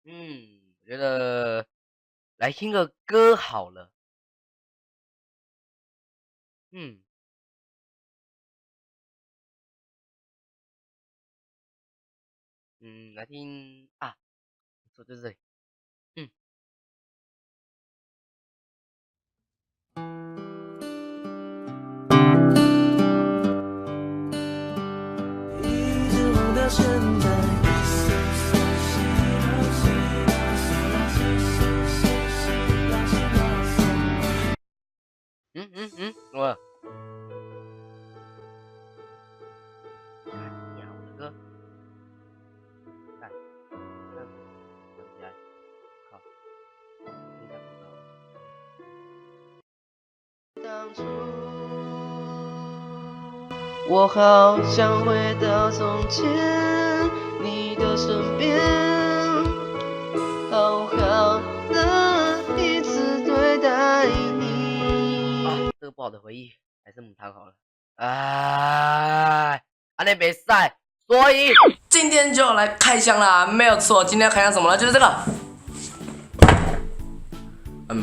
我觉得来听个歌好了。嗯来听啊，说就是这里。嗯一直忘掉现在。我鸟的歌，看，看，想起来，靠，听一下广告。当初，我好想回到从前你的身边，好好的一次对待你。啊，这个不好的回忆，还是母汤好了。哎，安内没赛，所以今天就要来开箱啦，没有错。今天要开箱什么呢？就是这个。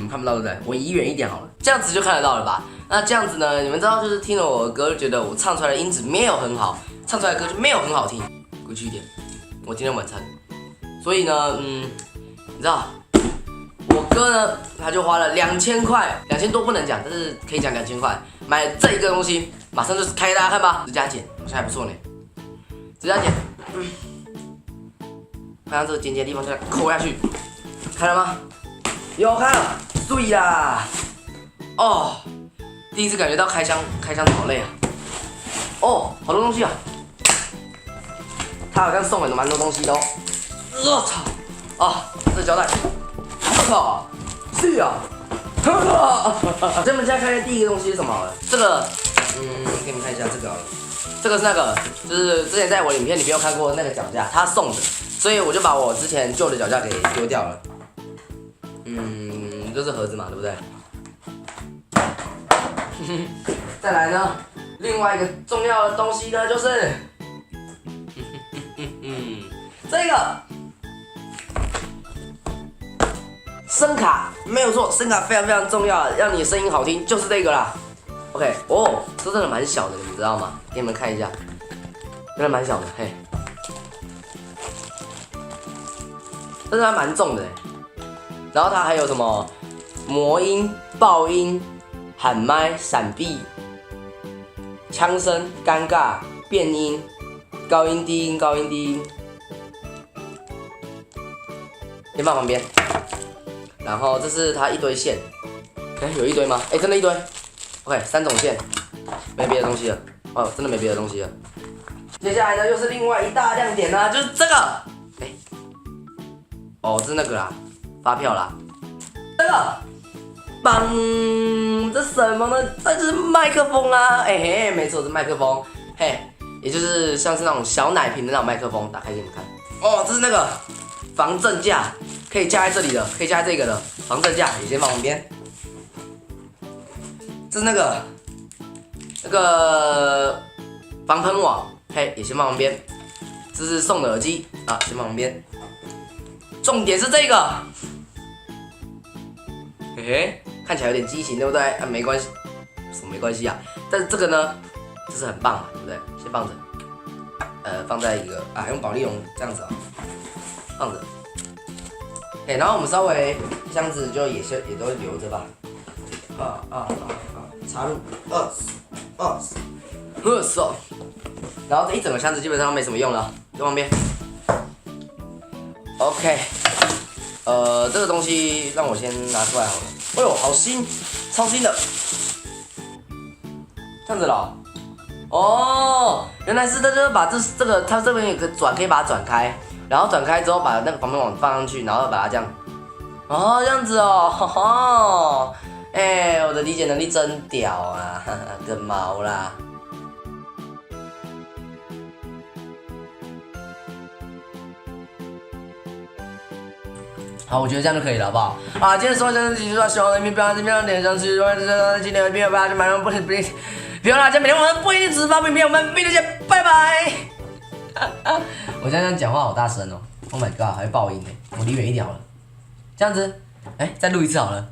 看不到对不对？我移远一点好了，这样子就看得到了吧？那这样子呢？你们知道，就是听了我的歌，就觉得我唱出来的音质没有很好，唱出来的歌就没有很好听。过去一点，我今天晚餐。所以呢，你知道，我哥呢，他就花了2000块，2000多不能讲，但是可以讲2000块，买了这一个东西，马上就是开给大家看吧。指甲剪好像还不错呢，指甲剪，看到这个尖尖的地方就抠下去，看了吗？有看了，对啦，哦，第一次感觉到开箱好累啊，哦，好多东西啊，他好像送了蛮多东西的哦，我操，啊，这胶带，我操，是啊，咱们现在看一下第一个东西是什么好了，这个，给你们看一下这个好了，这个是那个，就是之前在我影片里面有看过那个脚架，他送的，所以我就把我之前旧的脚架给丢掉了。这是盒子嘛，对不对？再来呢，另外一个重要的东西呢，就是这个声卡，没有错，声卡非常非常重要，让你的声音好听，就是这个啦。OK， 哦，这真的蛮小的，你们知道吗？给你们看一下，真的蛮小的，嘿，但是它蛮重的，然后它还有什么？魔音、爆音、喊麦、闪避、枪声、尴尬、变音、高音、低音、高音、低音，先放旁边。然后这是它一堆线，有一堆吗？真的一堆。OK， 3种线，没别的东西了。哦，真的没别的东西了。接下来呢，就是另外一大亮点啦，就是这个。哦，是那个啦，发票啦。这个。这什么呢？这就是麦克风啦！没错，是麦克风，也就是像是那种小奶瓶的那种麦克风，打开给你们看。哦，这是那个防震架，可以架在这里的，可以架在这个的防震架，也先放旁边。这是那个防喷网，也先放旁边。这是送的耳机啊，先放旁边。重点是这个。看起来有点畸形，对不对？没关系，什么没关系啊？但是这个呢，就是很棒嘛，对不对？先放着，放在一个用保丽龙这样子放着。然后我们稍微箱子就也都留着吧。插入20，然后这一整个箱子基本上没什么用了，在旁边。OK。这个东西让我先拿出来好了。哎呦，好新，超新的，这样子了。哦，原来是它就是把这个它这边有个转，可以把它转开，然后转开之后把那个防喷网放上去，然后把它这样，这样子哦，我的理解能力真屌啊，个毛啦。好，我觉得这样就可以了，好不好？今天说的就是记住希望人民不要点上去，今天不要就马上不要啦，每天我们不一定只发影片，我们明天见，拜拜。我现在讲话好大声哦。，Oh my god，还会爆音呢，我离远一点好了，这样子，哎，再录一次好了。